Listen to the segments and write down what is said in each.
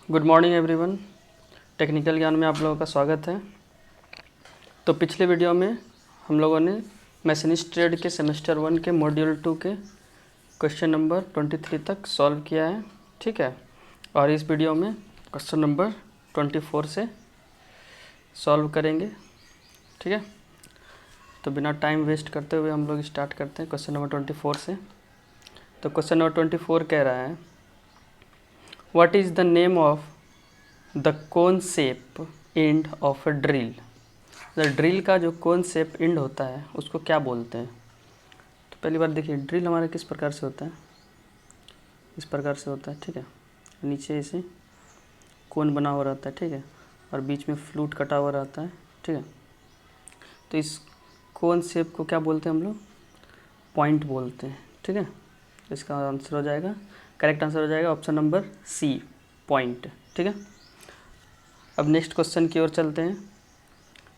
Good morning everyone. Technical ज्ञान में आप लोगों का स्वागत है। तो पिछले वीडियो में हम लोगों ने मैशनिस्ट ट्रेड के सेमेस्टर 1 के मॉड्यूल 2 के क्वेश्चन नंबर 23 तक सॉल्व किया है, ठीक है। और इस वीडियो में क्वेश्चन नंबर 24 से सॉल्व करेंगे, ठीक है। तो बिना टाइम वेस्ट करते हुए हम लोग स्टार्ट करते हैं क्वेश्चन नंबर 24 से। तो क्वेश्चन नंबर 24 कह रहा है, what is the name of the cone shape end of a drill. The drill का जो कोन शेप एंड होता है उसको क्या बोलते हैं। तो पहली बार देखिए, ड्रिल हमारा किस प्रकार से होता है, इस प्रकार से होता है, ठीक है। नीचे ऐसे कोन बना हुआ रहता है, ठीक है, और बीच में फ्लूट कटा हुआ रहता है, ठीक है। तो इस कोन शेप को क्या बोलते हैं हम लोग, पॉइंट बोलते हैं, ठीक है। इसका आंसर हो जाएगा, करेक्ट आंसर हो जाएगा ऑप्शन नंबर सी, पॉइंट, ठीक है। अब नेक्स्ट क्वेश्चन की ओर चलते हैं।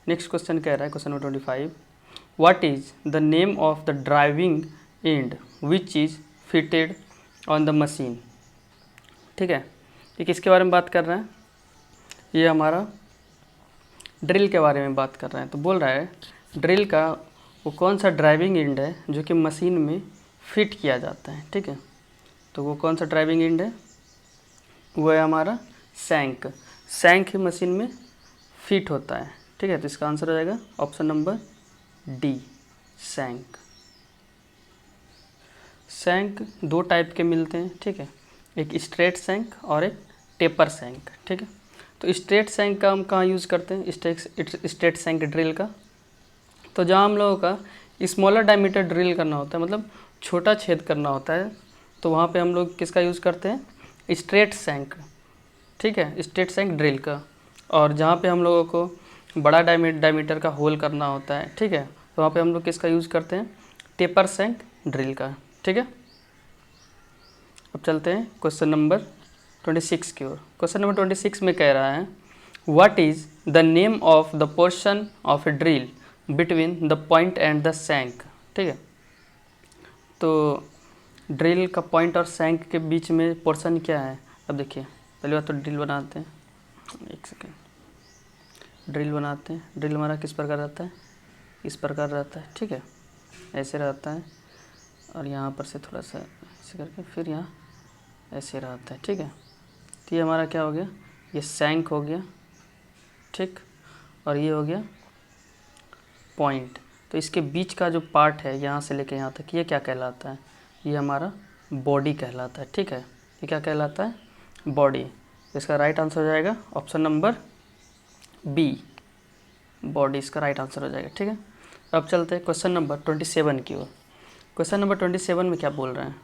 नेक्स्ट क्वेश्चन कह रहा है, question number 25, what is the name of the driving and which is fitted on the machine. ठीक है, ये किसके बारे में बात कर रहा है, ये हमारा ड्रिल के बारे में बात कर रहा है। तो बोल रहा है ड्रिल का वो कौन सा ड्राइविंग एंड है जो कि मशीन में फिट किया जाता है, ठीक है। तो वो कौन सा ड्राइविंग एंड है, वो है हमारा सैंक। सैंक ही मशीन में फिट होता है, ठीक है। तो इसका आंसर हो जाएगा ऑप्शन नंबर डी, सैंक। सैंक दो टाइप के मिलते हैं, ठीक है, एक स्ट्रेट सैंक और एक टेपर सैंक, ठीक है। तो स्ट्रेट सैंक का हम कहाँ यूज़ करते हैं, स्ट्रेट सैंक ड्रिल का, तो जहाँ हम लोगों का स्मॉलर डायमीटर ड्रिल करना होता है, मतलब छोटा छेद करना होता है, तो वहाँ पे हम लोग किसका यूज़ करते हैं, स्ट्रेट सैंक, ठीक है, स्ट्रेट सैंक ड्रिल का। और जहाँ पे हम लोगों को बड़ा डायमीटर का होल करना होता है, ठीक है, तो वहाँ पे हम लोग किसका यूज़ करते हैं, टेपर सैंक ड्रिल का, ठीक है। अब चलते हैं क्वेश्चन नंबर 26 की ओर। क्वेश्चन नंबर 26 में कह रहा है, what is the name of the portion of a drill between the point and the shank, ठीक है। तो ड्रिल का पॉइंट और सैंक के बीच में पोर्शन क्या है। अब देखिए, पहली बात तो ड्रिल बनाते हैं, एक सेकेंड, ड्रिल बनाते हैं। ड्रिल हमारा किस प्रकार रहता है, इस प्रकार रहता है, ठीक है, ऐसे रहता है, और यहाँ पर से थोड़ा सा ऐसे करके फिर यहाँ ऐसे रहता है, ठीक है। तो ये हमारा क्या हो गया, ये सैंक हो गया, ठीक, और ये हो गया पॉइंट। तो इसके बीच का जो पार्ट है यहाँ से लेके यहाँ तक, ये क्या कहलाता है, ये हमारा बॉडी कहलाता है, ठीक है। ये क्या कहलाता है, बॉडी। इसका राइट आंसर हो जाएगा ऑप्शन नंबर बी, बॉडी इसका राइट आंसर हो जाएगा, ठीक है। अब चलते हैं क्वेश्चन नंबर 27 की ओर। क्वेश्चन नंबर 27 में क्या बोल रहे हैं,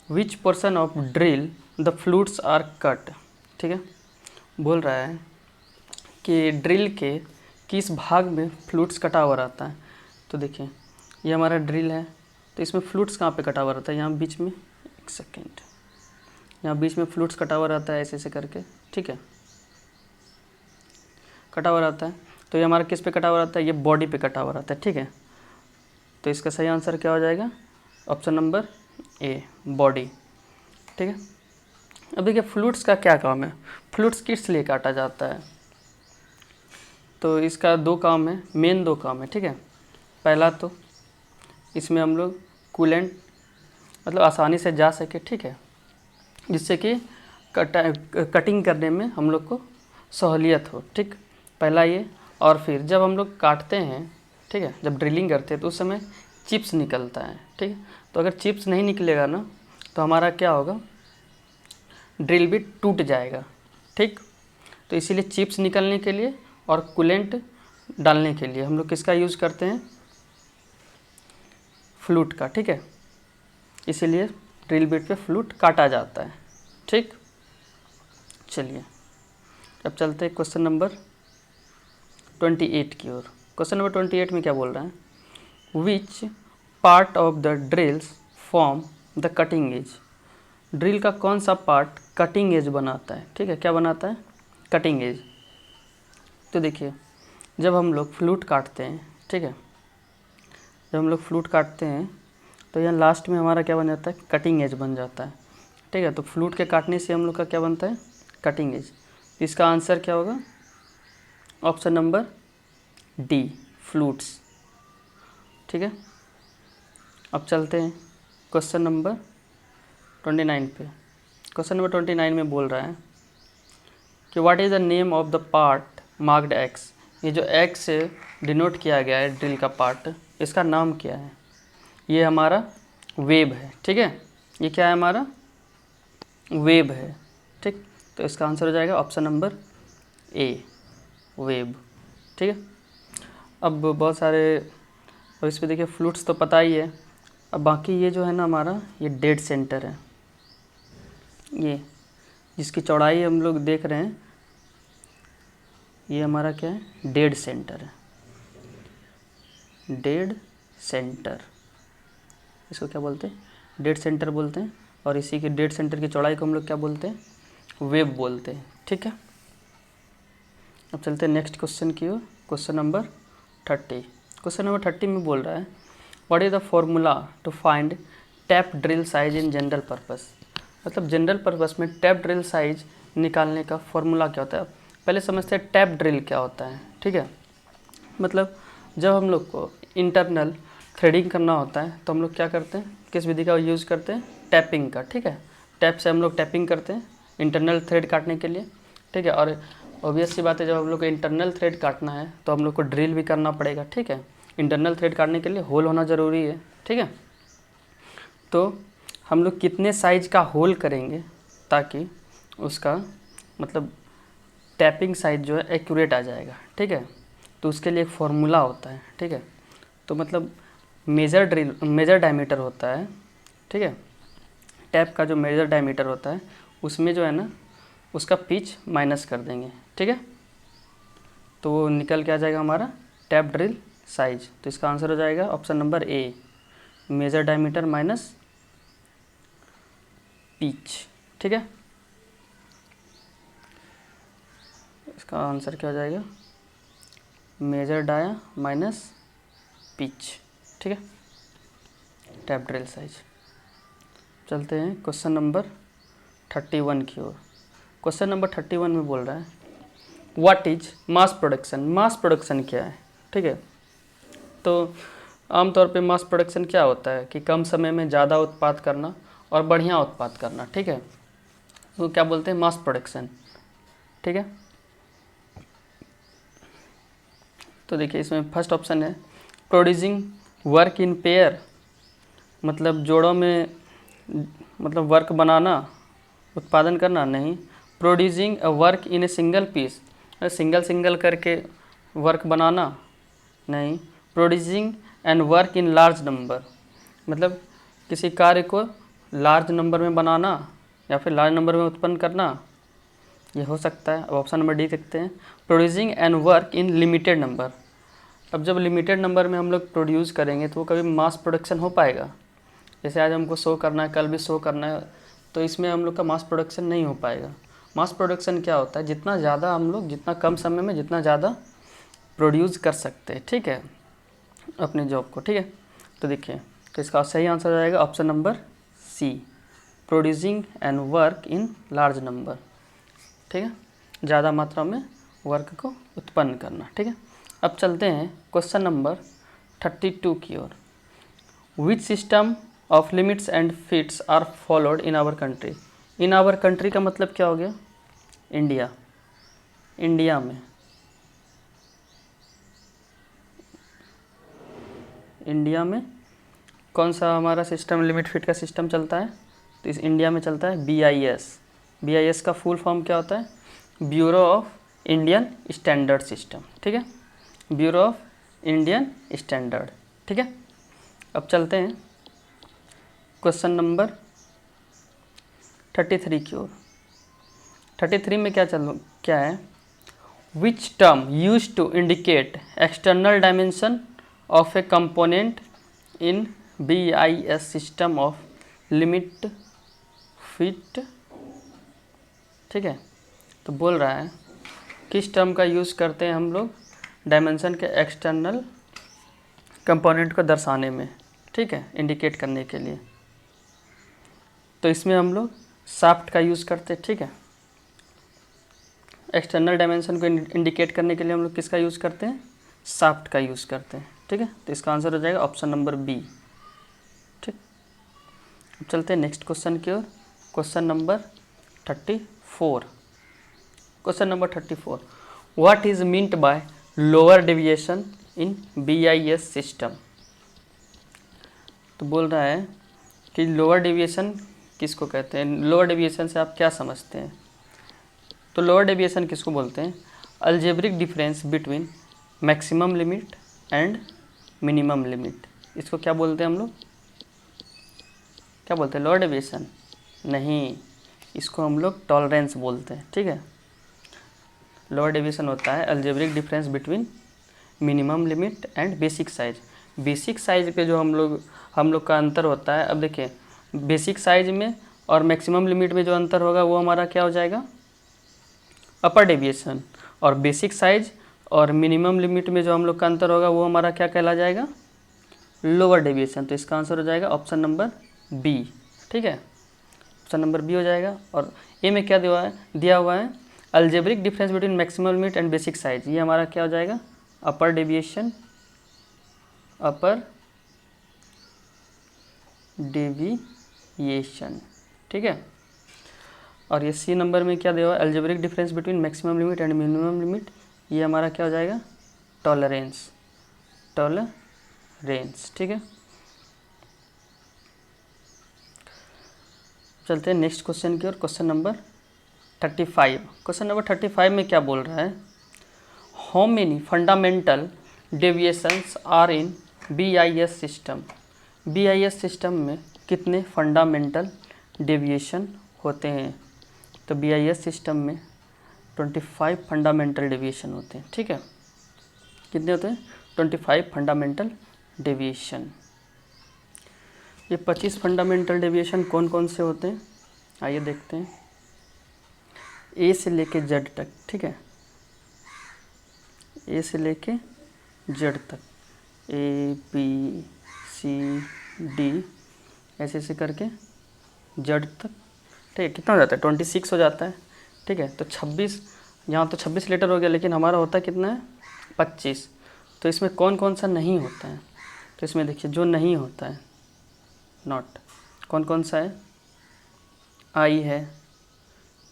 which portion of drill the flutes are cut, ठीक है। बोल रहा है कि ड्रिल के किस भाग में फ्लूट्स कटा हुआ रहता है। तो देखिए, ये हमारा ड्रिल है, तो इसमें फ्लूट्स कहाँ पे कटा हुआ रहता है, यहाँ बीच में, एक सेकेंड, यहाँ बीच में फ्लूट्स कटा हुआ रहता है ऐसे ऐसे करके, ठीक है, कटा हुआ रहता है। तो ये हमारा किस पे कटा हुआ रहता है, ये बॉडी पे कटा हुआ रहता है, ठीक है। तो इसका सही आंसर क्या हो जाएगा, ऑप्शन नंबर ए, बॉडी, ठीक है। अब देखिए, फ्लूट्स का क्या काम है, फ्लूट्स किस लिए काटा जाता है। तो इसका दो काम है, मेन दो काम है, ठीक है। पहला तो इसमें हम लोग कूलेंट मतलब आसानी से जा सके, ठीक है, जिससे कि कटिंग करने में हम लोग को सहूलियत हो, ठीक, पहला ये। और फिर जब हम लोग काटते हैं, ठीक है, जब ड्रिलिंग करते हैं तो उस समय चिप्स निकलता है, ठीक है। तो अगर चिप्स नहीं निकलेगा ना, तो हमारा क्या होगा, ड्रिल भी टूट जाएगा, ठीक। तो इसीलिए चिप्स निकलने के लिए और कूलेंट डालने के लिए हम लोग किसका यूज़ करते हैं, फ्लूट का, ठीक है। इसीलिए ड्रिल बिट पे फ्लूट काटा जाता है, ठीक। चलिए अब चलते हैं क्वेश्चन नंबर 28 की ओर। क्वेश्चन नंबर 28 में क्या बोल रहा है, which part of the drills form the cutting as. Drill का कौन सा पार्ट कटिंग एज बनाता है, ठीक है, क्या बनाता है, कटिंग एज। तो देखिए, जब हम लोग फ्लूट काटते हैं, ठीक है, जब हम लोग फ्लूट काटते हैं तो यहाँ लास्ट में हमारा क्या बन जाता है, कटिंग एज बन जाता है, ठीक है। तो फ्लूट के काटने से हम लोग का क्या बनता है, कटिंग एज। इसका आंसर क्या होगा? Option number D, flutes. ठीक है, अब चलते हैं क्वेश्चन नंबर 29 पे। क्वेश्चन नंबर 29 में बोल रहा है कि what is the name of the part marked x. ये जो एक्स से डिनोट किया गया है ड्रिल का पार्ट, इसका नाम क्या है? ये हमारा वेब है। ठीक है, ये क्या है? हमारा वेब है। ठीक, तो इसका आंसर हो जाएगा ऑप्शन नंबर ए, वेब। ठीक है, अब बहुत सारे, और इस पर देखिए फ्लूट्स तो पता ही है। अब बाकी ये जो है ना हमारा, ये डेड सेंटर है, ये जिसकी चौड़ाई हम लोग देख रहे हैं, ये हमारा क्या है? डेड सेंटर है, डेड सेंटर। इसको क्या बोलते हैं? डेड सेंटर बोलते हैं। और इसी के डेड सेंटर की चौड़ाई को हम लोग क्या बोलते हैं? वेब बोलते हैं। ठीक है, अब चलते हैं नेक्स्ट क्वेश्चन की ओर। Question number 30। क्वेश्चन नंबर 30 में बोल रहा है what is the formula to find tap drill size in general purpose. मतलब जनरल पर्पस में टैप ड्रिल साइज निकालने का फॉर्मूला क्या होता है? पहले समझते हैं टैप ड्रिल क्या होता है। ठीक है, मतलब जब हम लोग को इंटरनल थ्रेडिंग करना होता है तो हम लोग क्या करते हैं? किस विधि का यूज़ करते हैं? टैपिंग का। ठीक है, टैप से हम लोग टैपिंग करते हैं इंटरनल थ्रेड काटने के लिए। ठीक है, और ऑब्वियस सी बात है, जब हम लोग को इंटरनल थ्रेड काटना है तो हम लोग को ड्रिल भी करना पड़ेगा। ठीक है, इंटरनल थ्रेड काटने के लिए होल होना ज़रूरी है। ठीक है, तो हम लोग कितने साइज का होल करेंगे ताकि उसका मतलब टैपिंग साइज जो है एक्यूरेट आ जाएगा। ठीक है, तो उसके लिए एक फार्मूला होता है। ठीक है, तो मतलब मेजर डायमीटर होता है। ठीक है, टैप का जो मेजर डायमीटर होता है उसमें जो है ना उसका पिच माइनस कर देंगे। ठीक है, तो वो निकल के आ जाएगा हमारा टैप ड्रिल साइज। तो इसका आंसर हो जाएगा option number A, major diameter minus pitch. ठीक है, इसका आंसर क्या हो जाएगा? Major dia minus pitch. ठीक है, टैप ड्रिल साइज। चलते हैं क्वेश्चन नंबर 31 की ओर। क्वेश्चन नंबर 31 में बोल रहा है what is mass production. Mass production क्या है? ठीक है, तो आमतौर पे मास प्रोडक्शन क्या होता है कि कम समय में ज़्यादा उत्पाद करना और बढ़िया उत्पाद करना। ठीक है, तो क्या बोलते हैं? Mass production. ठीक है, तो देखिए इसमें फर्स्ट ऑप्शन है प्रोड्यूसिंग वर्क इन पेयर, मतलब जोड़ों में मतलब वर्क बनाना, उत्पादन करना नहीं। Producing a work in a single piece, single करके वर्क बनाना नहीं। Producing and work in large number, मतलब किसी कार्य को लार्ज नंबर में बनाना या फिर लार्ज नंबर में उत्पन्न करना, ये हो सकता है। अब ऑप्शन नंबर डी देखते हैं producing and work in limited number. अब जब लिमिटेड नंबर में हम लोग प्रोड्यूस करेंगे तो वो कभी मास प्रोडक्शन हो पाएगा? जैसे आज हमको शो करना है, कल भी शो करना है, तो इसमें हम लोग का मास प्रोडक्शन नहीं हो पाएगा। मास प्रोडक्शन क्या होता है? जितना ज़्यादा हम लोग जितना कम समय में जितना ज़्यादा प्रोड्यूस कर सकते हैं। ठीक है, अपनी जॉब को। ठीक है, तो देखिए तो इसका सही आंसर हो जाएगा option number C, producing and work in large number. ठीक है, ज़्यादा मात्रा में वर्क को उत्पन्न करना। ठीक है, अब चलते हैं क्वेश्चन नंबर 32 की ओर। Which system of limits and fits are followed in our country. In our country का मतलब क्या हो गया? इंडिया। इंडिया में, इंडिया में कौन सा हमारा सिस्टम लिमिट फिट का सिस्टम चलता है? तो इस इंडिया में चलता है BIS। BIS का फुल फॉर्म क्या होता है? Bureau of Indian standard system. ठीक है, ब्यूरो ऑफ इंडियन स्टैंडर्ड। ठीक है, अब चलते हैं क्वेश्चन नंबर 33 की ओर। 33 में क्या है? Which term use to indicate external dimension of a component in BIS system of limit fit. ठीक है, तो बोल रहा है किस टर्म का यूज़ करते हैं हम लोग डायमेंशन के एक्सटर्नल कंपोनेंट को दर्शाने में। ठीक है, इंडिकेट करने के लिए। तो इसमें हम लोग शाफ्ट का यूज़ करते हैं। ठीक है, एक्सटर्नल डायमेंशन को इंडिकेट करने के लिए हम लोग किसका यूज़ करते हैं, शाफ्ट का यूज़ करते हैं। ठीक है, तो इसका आंसर हो जाएगा ऑप्शन नंबर बी। ठीक, अब चलते हैं नेक्स्ट क्वेश्चन की ओर। Question number 34। Question number 34, what is meant by lower deviation in BIS system. तो बोल रहा है कि लोअर डेविएशन किसको कहते हैं, लोअर डेविएशन से आप क्या समझते हैं। तो लोअर डेविएशन किसको बोलते हैं, algebraic difference between maximum limit and minimum limit. इसको क्या बोलते हैं हम लोग, क्या बोलते हैं, लोअर डेविएशन नहीं, इसको हम लोग टॉलरेंस बोलते हैं। ठीक है, लोअर डेविएशन होता है algebraic difference between minimum limit and basic size. Basic size पे जो हम लोग का अंतर होता है, अब देखिए बेसिक साइज में और मैक्सिमम लिमिट में जो अंतर होगा वो हमारा क्या हो जाएगा, अपर डेविएशन। और बेसिक साइज और मिनिमम लिमिट में जो हम लोग का अंतर होगा वो हमारा क्या कहला जाएगा, लोअर डेविएशन। तो इसका आंसर हो जाएगा ऑप्शन नंबर बी। ठीक है, ऑप्शन नंबर बी हो जाएगा। और ए में क्या दिया हुआ है algebraic difference between maximum limit and basic size, ये हमारा क्या हो जाएगा, अपर डेविएशन, अपर डेविएशन। ठीक है, और ये सी नंबर में क्या दिया हुआ है algebraic difference between maximum limit and minimum limit, ये हमारा क्या हो जाएगा, टॉलरेंस, टॉलरेंस। ठीक है, चलते हैं नेक्स्ट क्वेश्चन की ओर। Question number 35। क्वेश्चन नंबर 35 में क्या बोल रहा है, how many fundamental deviations are in BIS system. BIS system में कितने फंडामेंटल डेविएशन होते हैं। तो BIS सिस्टम में 25 फंडामेंटल डेविएशन होते हैं। ठीक है, कितने होते हैं, 25 फंडामेंटल डेविएशन। ये 25 फंडामेंटल डेविएशन कौन कौन से होते हैं, आइए देखते हैं। ए से लेके जेड तक। ठीक है, ए से लेके जेड तक, ABCD ऐसे ऐसे करके जेड तक। ठीक है, कितना हो जाता है, 26 हो जाता है। ठीक है, तो 26, यहाँ तो 26 लेटर हो गया, लेकिन हमारा होता है कितना है, 25। तो इसमें कौन कौन सा नहीं होता है, तो इसमें देखिए जो नहीं होता है, नॉट, कौन कौन सा है, I है,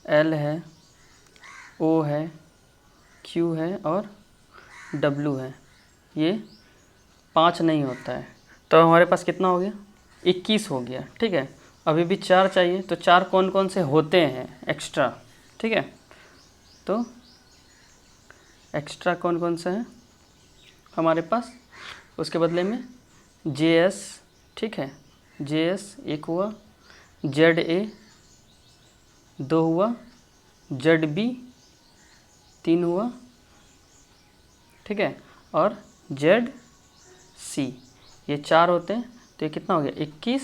L है, O है, Q है और W है, ये 5 नहीं होता है। तो हमारे पास कितना हो गया, 21 हो गया। ठीक है, अभी भी 4 चाहिए, तो 4 कौन कौन से होते हैं एक्स्ट्रा। ठीक है, तो एक्स्ट्रा कौन कौन सा है हमारे पास, उसके बदले में JS। ठीक है, JS 1 हुआ, ZA 2 हुआ, ZB 3 हुआ। ठीक है, और ZC ये 4 होते हैं। तो ये कितना हो गया, 21,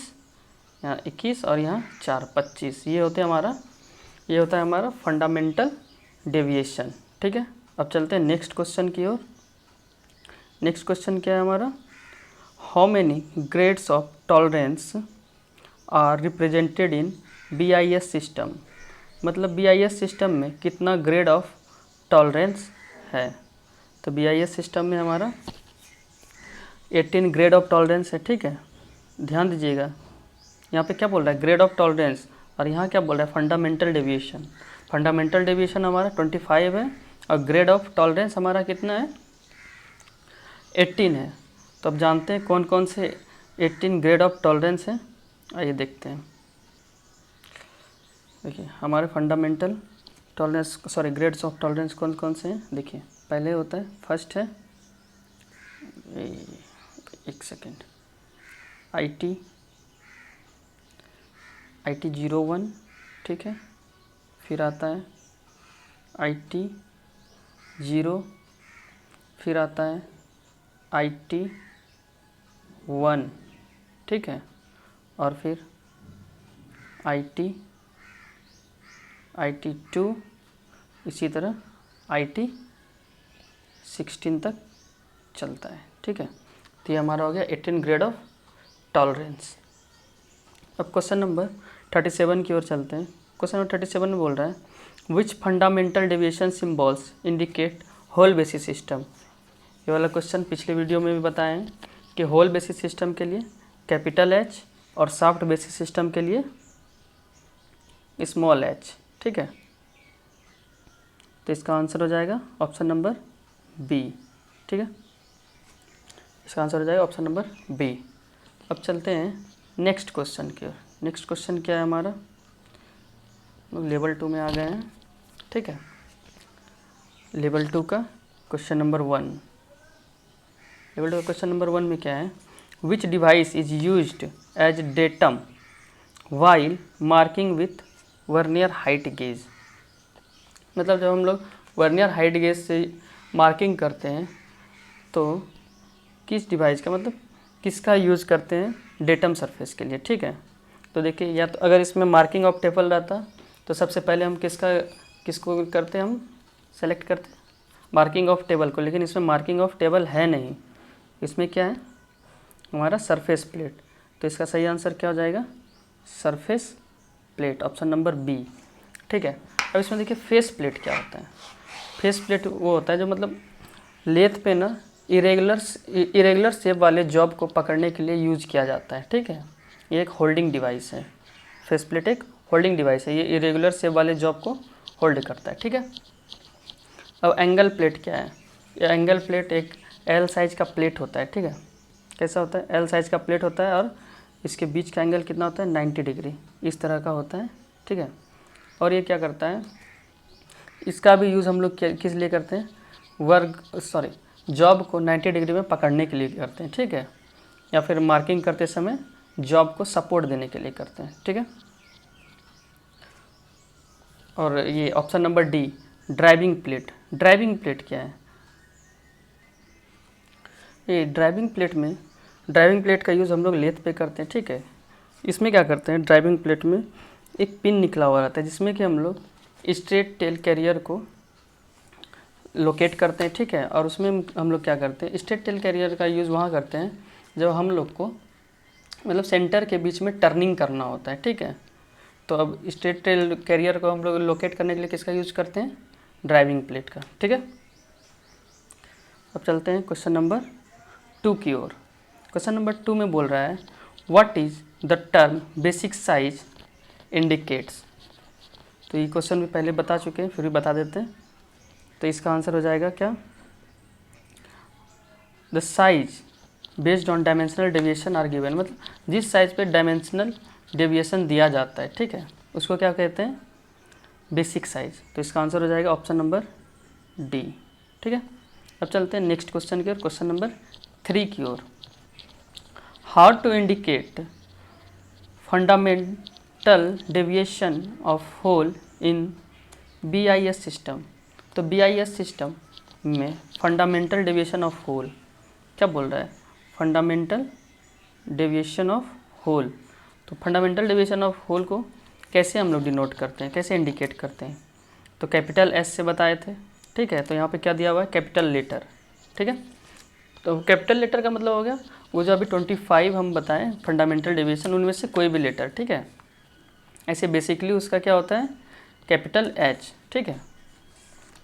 यहाँ 21 और यहाँ 4, 25। ये होता है हमारा फंडामेंटल डेविएशन। ठीक है, अब चलते हैं नेक्स्ट क्वेश्चन की ओर। नेक्स्ट क्वेश्चन क्या है हमारा, how many grades of tolerance are represented in BIS system. मतलब BIS सिस्टम में कितना ग्रेड ऑफ टॉलरेंस है। तो BIS सिस्टम में हमारा 18 ग्रेड ऑफ टॉलरेंस है। ठीक है, ध्यान दीजिएगा, यहाँ पे क्या बोल रहा है, ग्रेड ऑफ टॉलरेंस, और यहाँ क्या बोल रहा है, फंडामेंटल डेविएशन। फंडामेंटल डेविएशन हमारा 25 है और ग्रेड ऑफ टॉलरेंस हमारा कितना है, 18 है। तो अब जानते हैं कौन कौन से 18 ग्रेड ऑफ टॉलरेंस हैं, आइए देखते हैं। देखिए हमारे fundamental tolerance, sorry grades of tolerance कौन कौन से हैं। देखिए पहले होता है, फर्स्ट है, एक सेकेंड, IT 01। ठीक है, फिर आता है IT 0, फिर आता है IT 1। ठीक है, और फिर IT 2, इसी तरह IT 16 तक चलता है। ठीक है, तो ये हमारा हो गया 18 ग्रेड ऑफ टॉलरेंस। अब क्वेश्चन नंबर 37 की ओर चलते हैं। क्वेश्चन नंबर 37 में बोल रहा है, which fundamental deviation symbols indicate hole basis system. ये वाला क्वेश्चन पिछले वीडियो में भी बताए हैं कि होल बेसिस सिस्टम के लिए कैपिटल एच और सॉफ्ट बेसिस सिस्टम के लिए स्मॉल एच। ठीक है, तो इसका आंसर हो जाएगा ऑप्शन नंबर बी। ठीक है, इसका आंसर हो जाएगा ऑप्शन नंबर बी। अब चलते हैं नेक्स्ट क्वेश्चन की ओर। नेक्स्ट क्वेश्चन क्या है हमारा, लेवल 2 में आ गए हैं। ठीक है, लेवल 2 का क्वेश्चन नंबर 1। लेवल 2 का क्वेश्चन नंबर 1 में क्या है, which device is used as datum while marking with vernier height gauge. मतलब जब हम लोग वर्नियर हाइट गेज से मार्किंग करते हैं तो किस डिवाइस का, मतलब किसका यूज़ करते हैं डेटम सरफेस के लिए। ठीक है, तो देखिए, या तो अगर इसमें मार्किंग ऑफ टेबल रहता तो सबसे पहले हम किसको करते हैं, हम सेलेक्ट करते मार्किंग ऑफ टेबल को, लेकिन इसमें मार्किंग ऑफ टेबल है नहीं, इसमें क्या है हमारा सरफेस प्लेट। तो इसका सही आंसर क्या हो जाएगा, surface plate, option number B. ठीक है, अब इसमें देखिए फेस प्लेट क्या होता है। फेस प्लेट वो होता है जो मतलब लेथ पे ना इरेगुलर शेप वाले जॉब को पकड़ने के लिए यूज किया जाता है। ठीक है, ये एक होल्डिंग डिवाइस है। फेस प्लेट एक होल्डिंग डिवाइस है, ये इरेगुलर शेप वाले जॉब को होल्ड करता है। ठीक है, अब एंगल प्लेट क्या है, ये एंगल प्लेट एक एल साइज का प्लेट होता है। ठीक है, कैसा होता है, एल साइज का प्लेट होता है और इसके बीच का एंगल कितना होता है, 90 डिग्री, इस तरह का होता है। ठीक है, और ये क्या करता है, इसका भी यूज़ हम लोग किस लिए करते हैं, जॉब को 90 डिग्री में पकड़ने के लिए करते हैं। ठीक है, या फिर मार्किंग करते समय जॉब को सपोर्ट देने के लिए करते हैं। ठीक है, और ये option number D driving plate. Driving plate क्या है, ये ड्राइविंग प्लेट का यूज़ हम लोग लेथ पे करते हैं। ठीक है, इसमें क्या करते हैं, ड्राइविंग प्लेट में एक पिन निकला हुआ रहता है जिसमें कि हम लोग स्ट्रेट टेल कैरियर को लोकेट करते हैं। ठीक है, और उसमें हम लोग क्या करते हैं, स्ट्रेट टेल कैरियर का यूज़ वहाँ करते हैं जब हम लोग को मतलब सेंटर के बीच में टर्निंग करना होता है। ठीक है, तो अब स्ट्रेट टेल कैरियर को हम लोग लोकेट करने के लिए किसका यूज़ करते हैं, ड्राइविंग प्लेट का। ठीक है, अब चलते हैं क्वेश्चन नंबर 2 की ओर। क्वेश्चन नंबर 2 में बोल रहा है what is the term basic size indicates. तो ये क्वेश्चन भी पहले बता चुके हैं, फिर भी बता देते हैं। तो इसका आंसर हो जाएगा क्या, the size based on dimensional deviation are given. मतलब जिस साइज पे डायमेंशनल डेविएशन दिया जाता है, ठीक है, उसको क्या कहते हैं, बेसिक साइज। तो इसका आंसर हो जाएगा ऑप्शन नंबर डी। ठीक है, अब चलते हैं नेक्स्ट क्वेश्चन की ओर, क्वेश्चन नंबर 3 की ओर। How to indicate fundamental deviation of hole in BIS system. तो BIS सिस्टम में फंडामेंटल डेविएशन ऑफ होल क्या बोल रहा है, फंडामेंटल डेविएशन ऑफ होल। तो फंडामेंटल डेविएशन ऑफ होल को कैसे हम लोग डिनोट करते हैं, कैसे इंडिकेट करते हैं, तो कैपिटल S से बताए थे। ठीक है, तो यहाँ पे क्या दिया हुआ है, कैपिटल लेटर। ठीक है, तो कैपिटल लेटर का मतलब हो गया वो जो अभी 25 हम बताएं फंडामेंटल डेविएशन, उनमें से कोई भी लेटर। ठीक है, ऐसे बेसिकली उसका क्या होता है, कैपिटल H। ठीक है,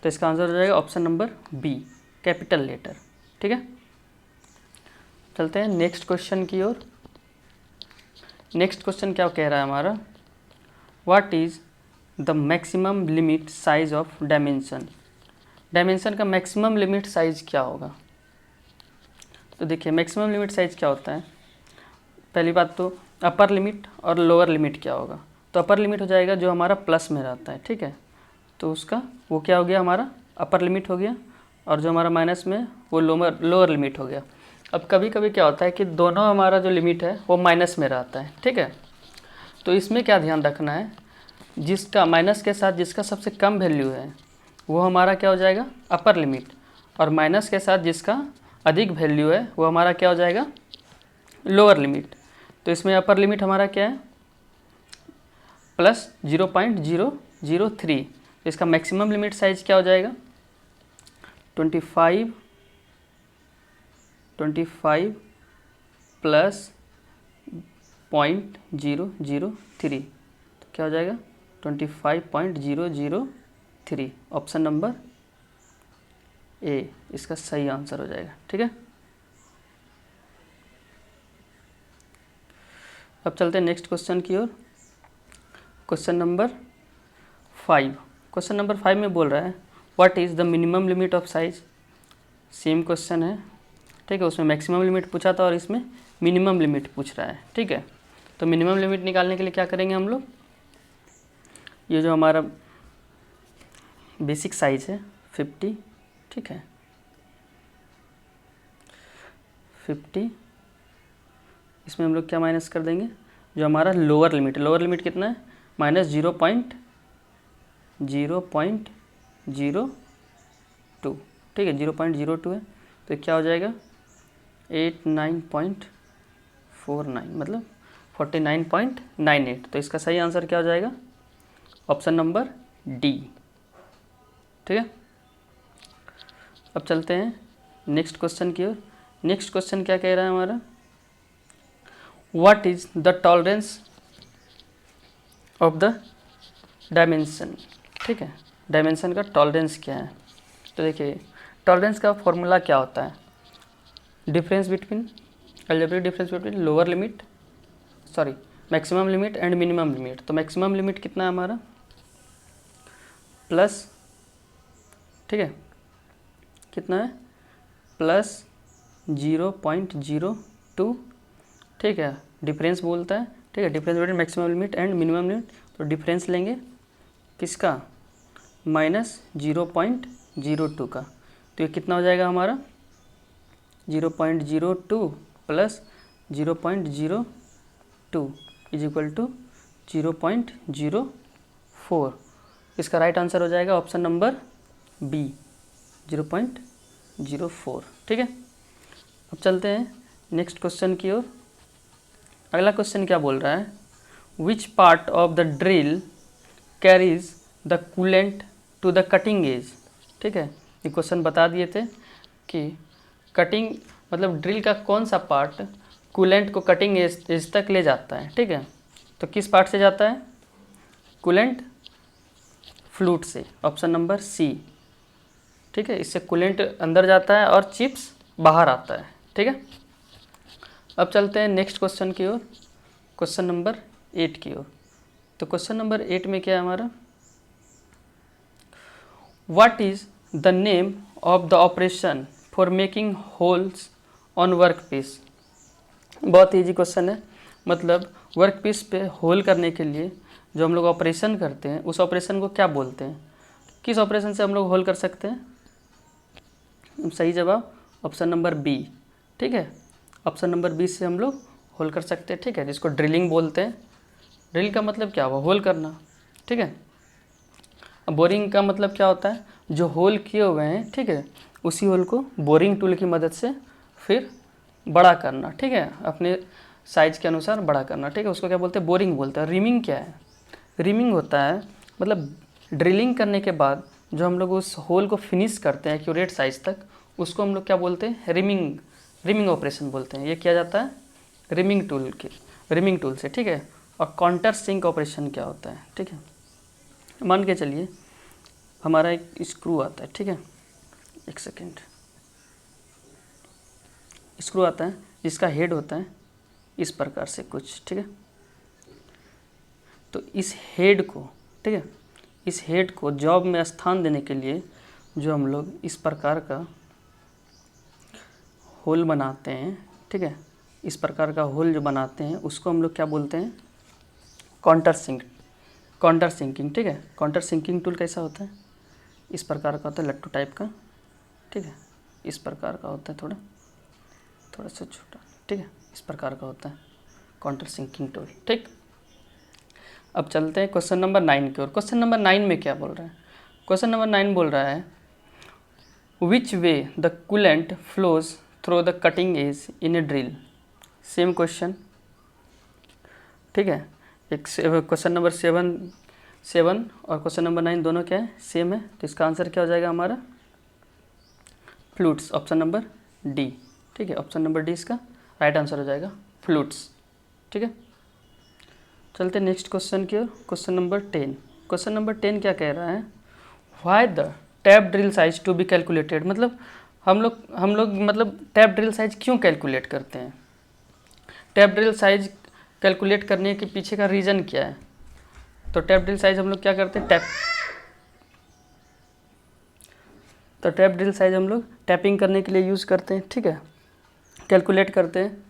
तो इसका आंसर हो जाएगा option number B, capital letter. ठीक है, चलते हैं नेक्स्ट क्वेश्चन की ओर। नेक्स्ट क्वेश्चन क्या कह रहा है हमारा, what is the maximum limit size of dimension. Dimension का मैक्सिमम लिमिट साइज क्या होगा। तो देखिए मैक्सिमम लिमिट साइज क्या होता है, पहली बात तो अपर लिमिट और लोअर लिमिट क्या होगा। तो अपर लिमिट हो जाएगा जो हमारा प्लस में रहता है। ठीक है, तो उसका वो क्या हो गया, हमारा अपर लिमिट हो गया, और जो हमारा माइनस में वो लोअर लिमिट हो गया। अब कभी कभी क्या होता है कि दोनों हमारा जो लिमिट है वो माइनस में रहता है। ठीक है, तो इसमें क्या ध्यान रखना है, जिसका माइनस के साथ जिसका सबसे कम वैल्यू है वो हमारा क्या हो जाएगा, अपर लिमिट, और माइनस के साथ जिसका अधिक वैल्यू है वो हमारा क्या हो जाएगा, लोअर लिमिट। तो इसमें अपर लिमिट हमारा क्या है, प्लस 0.003। इसका मैक्सिमम लिमिट साइज क्या हो जाएगा, 25 प्लस 0.003, तो क्या हो जाएगा 25.003। 3, ऑप्शन नंबर ए इसका सही आंसर हो जाएगा। ठीक है, अब चलते हैं नेक्स्ट क्वेश्चन की ओर। क्वेश्चन नंबर 5, क्वेश्चन नंबर 5 में बोल रहा है what is the minimum limit of size. Same question है, ठीक है, उसमें मैक्सिमम लिमिट पूछा था और इसमें मिनिमम लिमिट पूछ रहा है। ठीक है, तो मिनिमम लिमिट निकालने के लिए क्या करेंगे हम लोग, ये जो हमारा बेसिक साइज है 50, ठीक है 50, इसमें हम लोग क्या माइनस कर देंगे, जो हमारा लोअर लिमिट कितना है, माइनस 0.02, ठीक है 0.02 है, तो क्या हो जाएगा 89.49 मतलब 49.98। तो इसका सही आंसर क्या हो जाएगा, ऑप्शन नंबर डी। ठीक है, अब चलते हैं नेक्स्ट क्वेश्चन की ओर। नेक्स्ट क्वेश्चन क्या कह रहा है हमारा, what is the tolerance of the dimension. ठीक है, डायमेंशन का टॉलरेंस क्या है, तो देखिए टॉलरेंस का फॉर्मूला क्या होता है, difference between algebraic difference between lower limit maximum limit and minimum limit. तो मैक्सिमम लिमिट कितना है हमारा प्लस, ठीक है कितना है प्लस 0.02, ठीक है डिफरेंस बोलता है, ठीक है difference between maximum limit and minimum limit, तो डिफरेंस लेंगे किसका, माइनस 0.02 का, तो ये कितना हो जाएगा हमारा 0.02 प्लस 0.02 इज इक्वल टू 0.04। इसका राइट आंसर हो जाएगा ऑप्शन नंबर बी 0.04। ठीक है, अब चलते हैं नेक्स्ट क्वेश्चन की ओर। अगला क्वेश्चन क्या बोल रहा है, which part of the drill carries the coolant to the cutting edge. ठीक है, ये क्वेश्चन बता दिए थे कि कटिंग मतलब ड्रिल का कौन सा पार्ट कूलेंट को कटिंग एज तक ले जाता है। ठीक है, तो किस पार्ट से जाता है, कूलेंट फ्लूट से, ऑप्शन नंबर सी। ठीक है, इससे कूलेंट अंदर जाता है और चिप्स बाहर आता है। ठीक है, अब चलते हैं नेक्स्ट क्वेश्चन की ओर, क्वेश्चन नंबर 8 की ओर। तो क्वेश्चन नंबर 8 में क्या है हमारा, what is the name of the operation for making holes on work piece. बहुत ईजी क्वेश्चन है, मतलब वर्क पीस पे होल करने के लिए जो हम लोग ऑपरेशन करते हैं उस ऑपरेशन को क्या बोलते हैं, किस ऑपरेशन से हम लोग होल कर सकते हैं, सही जवाब ऑप्शन नंबर बी। ठीक है, ऑप्शन नंबर बी से हम लोग होल कर सकते हैं। ठीक है, जिसको ड्रिलिंग बोलते हैं। ड्रिल का मतलब क्या हुआ, होल करना। ठीक है, अब बोरिंग का मतलब क्या होता है, जो होल किए हुए हैं ठीक है उसी होल को बोरिंग टूल की मदद से फिर बड़ा करना। ठीक है, अपने साइज के अनुसार बड़ा करना। ठीक है, उसको क्या बोलते हैं, बोरिंग बोलते हैं। रिमिंग क्या है, रिमिंग होता है मतलब ड्रिलिंग करने के बाद जो हम लोग उस होल को फिनिश करते हैं एक्यूरेट साइज तक, उसको हम लोग क्या बोलते हैं, रिमिंग ऑपरेशन बोलते हैं। ये किया जाता है रिमिंग टूल से। ठीक है, और काउंटर सिंक ऑपरेशन क्या होता है, ठीक है मान के चलिए हमारा एक स्क्रू आता है। ठीक है, एक सेकेंड, स्क्रू आता है जिसका हेड होता है इस प्रकार से कुछ। ठीक है, तो इस हेड को, ठीक है इस हेड को जॉब में स्थान देने के लिए जो हम लोग इस प्रकार का होल बनाते हैं, ठीक है इस प्रकार का होल जो बनाते हैं उसको हम लोग क्या बोलते हैं, काउंटर सिंकिंग। ठीक है, काउंटर सिंकिंग टूल कैसा होता है, इस प्रकार का होता है, लट्टू टाइप का। ठीक है, इस प्रकार का होता है, थोड़ा सा छोटा। ठीक है, इस प्रकार का होता है काउंटर सिंकिंग टूल। ठीक, अब चलते हैं क्वेश्चन नंबर 9 की ओर। क्वेश्चन नंबर 9 में क्या बोल रहा है, क्वेश्चन नंबर 9 बोल रहा है which way the coolant flows through the cutting edge in a drill. Same question. ठीक है, एक क्वेश्चन नंबर 7 और क्वेश्चन नंबर 9 दोनों क्या है, सेम है। तो इसका आंसर क्या हो जाएगा हमारा, फ्लूट्स, ऑप्शन नंबर डी। ठीक है, ऑप्शन नंबर डी इसका राइट आंसर हो जाएगा, फ्लूट्स। ठीक है, चलते नेक्स्ट क्वेश्चन की ओर, क्वेश्चन नंबर 10। क्वेश्चन नंबर 10 क्या कह रहा है, why the tap drill size to be calculated, मतलब हम लोग मतलब टैप ड्रिल साइज क्यों कैलकुलेट करते हैं, टैप ड्रिल साइज कैलकुलेट करने के पीछे का रीज़न क्या है। तो टैप ड्रिल साइज हम लोग क्या करते हैं, टैप ड्रिल साइज हम लोग टैपिंग करने के लिए यूज़ करते हैं, ठीक है, कैलकुलेट करते हैं।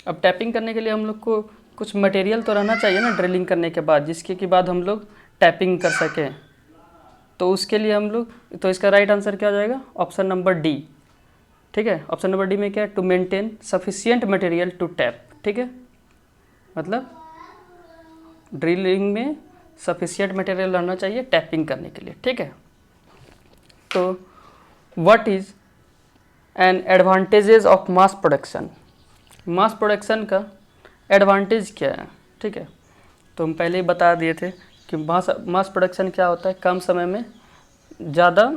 अब टैपिंग करने के लिए हम लोग को कुछ मटेरियल तो रहना चाहिए ना ड्रिलिंग करने के बाद, जिसके के बाद हम लोग टैपिंग कर सकें। तो उसके लिए हम लोग, तो इसका राइट आंसर क्या हो जाएगा, ऑप्शन नंबर डी, ठीक है। ऑप्शन नंबर डी में क्या है, to maintain sufficient material to tap, ठीक है, मतलब ड्रिलिंग में सफिशिएंट मटेरियल रहना चाहिए टैपिंग करने के लिए, ठीक है। तो what is an advantages of mass production, mass production का एडवांटेज क्या है, ठीक है। तो हम पहले ही बता दिए थे कि मास प्रोडक्शन क्या होता है, कम समय में ज़्यादा,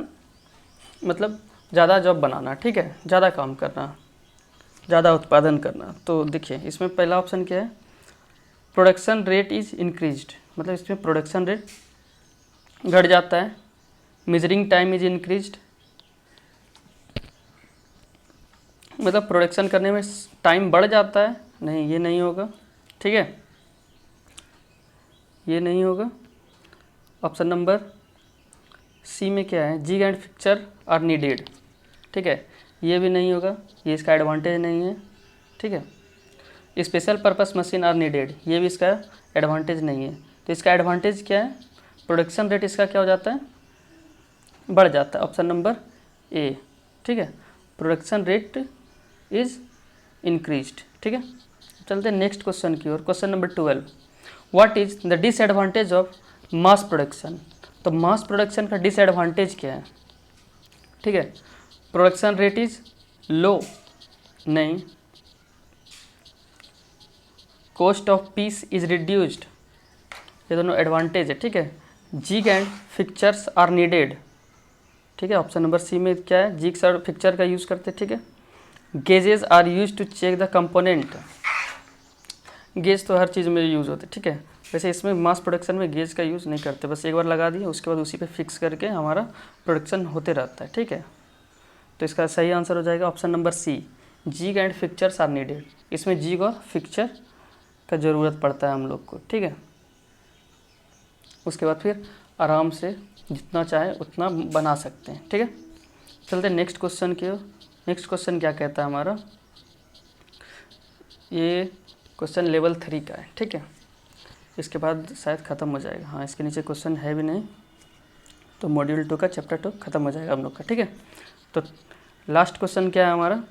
मतलब ज़्यादा जॉब बनाना, ठीक है, ज़्यादा काम करना, ज़्यादा उत्पादन करना। तो देखिए इसमें पहला ऑप्शन क्या है, प्रोडक्शन रेट इज़ इंक्रीज्ड, मतलब इसमें प्रोडक्शन रेट घट जाता है। मेजरिंग टाइम इज इंक्रीज्ड, मतलब प्रोडक्शन करने में टाइम बढ़ जाता है, नहीं ये नहीं होगा, ठीक है, ये नहीं होगा। ऑप्शन नंबर सी में क्या है, jig and fixture are needed, ठीक है, ये भी नहीं होगा, ये इसका एडवांटेज नहीं है, ठीक है। Special purpose machine are needed, ये भी इसका एडवांटेज नहीं है। तो इसका एडवांटेज क्या है, प्रोडक्शन रेट इसका क्या हो जाता है, बढ़ जाता है, ऑप्शन नंबर ए, ठीक है, प्रोडक्शन रेट इज इंक्रीज्ड, ठीक है। चलते हैं नेक्स्ट क्वेश्चन की ओर, question number 12, what is the disadvantage of mass production. तो मास प्रोडक्शन का डिसएडवांटेज क्या है, ठीक है, प्रोडक्शन रेट इज लो, नहीं, cost of piece is reduced, ये दोनों एडवांटेज है, ठीक है। Jig and fixtures are needed, ठीक है, ऑप्शन नंबर सी में क्या है, जिग्स और फिक्चर का यूज़ करते हैं, ठीक है। Gauges are use to check the component, gauge तो हर चीज़ में यूज़ होते हैं, ठीक है। वैसे इसमें मास प्रोडक्शन में गेज का यूज़ नहीं करते, बस एक बार लगा दिए उसके बाद उसी पे फिक्स करके हमारा प्रोडक्शन होते रहता है, ठीक है। तो इसका सही आंसर हो जाएगा option number C, jig and fixtures are needed, इसमें जिग और फिक्चर का ज़रूरत पड़ता है हम लोग को, ठीक है। उसके बाद फिर आराम से जितना चाहे उतना बना सकते हैं, ठीक है। चलते हैं नेक्स्ट क्वेश्चन की। नेक्स्ट क्वेश्चन क्या कहता है हमारा, ये क्वेश्चन लेवल 3 का है, ठीक है, इसके बाद शायद ख़त्म हो जाएगा, हाँ इसके नीचे क्वेश्चन है भी नहीं, तो मॉड्यूल 2 का चैप्टर 2 ख़त्म हो जाएगा हम लोग का, ठीक है। तो लास्ट क्वेश्चन क्या है हमारा,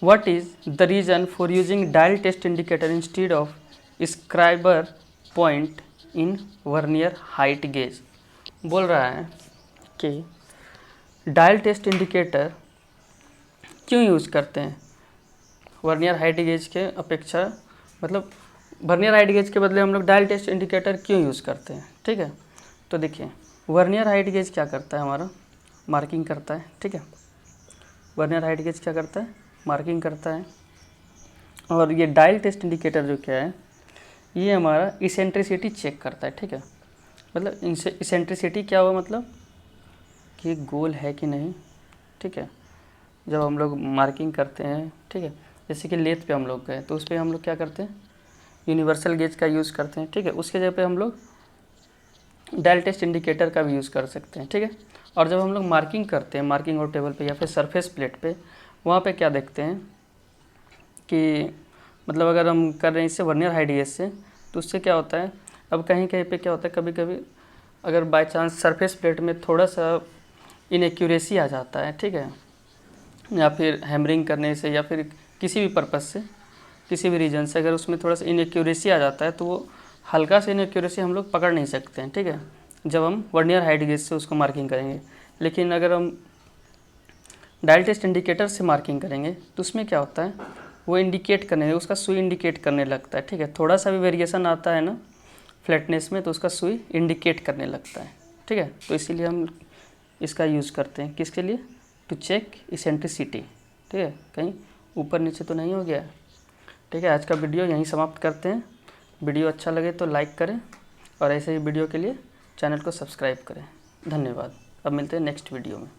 what is the reason for using dial test indicator instead of scriber point in vernier height gauge. बोल रहा है कि डायल टेस्ट इंडिकेटर क्यों यूज़ करते हैं वर्नियर हाइट गेज के अपेक्षा, मतलब वर्नियर हाइट गेज के बदले हम लोग डायल टेस्ट इंडिकेटर क्यों यूज़ करते हैं, ठीक है। तो देखिए वर्नियर हाइट गेज क्या करता है, हमारा मार्किंग करता है, ठीक है, वर्नियर हाइट गेज क्या करता है, मार्किंग करता है। और ये डायल टेस्ट इंडिकेटर जो क्या है, ये हमारा इसेंट्रिसिटी चेक करता है, ठीक है, मतलब इसेंट्रिसिटी क्या हुआ, मतलब कि गोल है कि नहीं, ठीक है। जब हम लोग मार्किंग करते हैं, ठीक है, जैसे कि लेथ पे हम लोग गए तो उस पर हम लोग क्या करते हैं, यूनिवर्सल गेज का यूज़ करते हैं, ठीक है। उसके जगह पे हम लोग डायल टेस्ट इंडिकेटर का भी यूज़ कर सकते हैं, ठीक है। और जब हम लोग मार्किंग करते हैं, मार्किंग और टेबल पे या फिर सरफेस प्लेट पे, वहाँ पे क्या देखते हैं कि मतलब अगर हम कर रहे हैं इससे वर्नियर हाइट गेज से, तो उससे क्या होता है, अब कहीं कहीं पे क्या होता है, कभी कभी अगर बाय चांस सरफेस प्लेट में थोड़ा सा इनएक्यूरेसी आ जाता है, ठीक है, या फिर हैमरिंग करने से या फिर किसी भी पर्पज़ से, किसी भी रीजन से अगर उसमें थोड़ा सा इनएक्यूरेसी आ जाता है, तो वो हल्का से इनएक्यूरेसी हम लोग पकड़ नहीं सकते हैं, ठीक है, जब हम वर्नियर हाइट गेज से उसको मार्किंग करेंगे। लेकिन अगर हम डायल टेस्ट इंडिकेटर से मार्किंग करेंगे तो उसमें क्या होता है, वो इंडिकेट करने, उसका सुई इंडिकेट करने लगता है, ठीक है। थोड़ा सा भी वेरिएशन आता है ना फ्लैटनेस में, तो उसका सुई इंडिकेट करने लगता है, ठीक है। तो इसीलिए हम इसका यूज़ करते हैं, किसके लिए, टू चेक इसेंट्रिसिटी, ठीक है, कहीं ऊपर नीचे तो नहीं हो गया, ठीक है। आज का वीडियो यहीं समाप्त करते हैं। वीडियो अच्छा लगे तो लाइक करें और ऐसे ही वीडियो के लिए चैनल को सब्सक्राइब करें। धन्यवाद। अब मिलते हैं नेक्स्ट वीडियो में।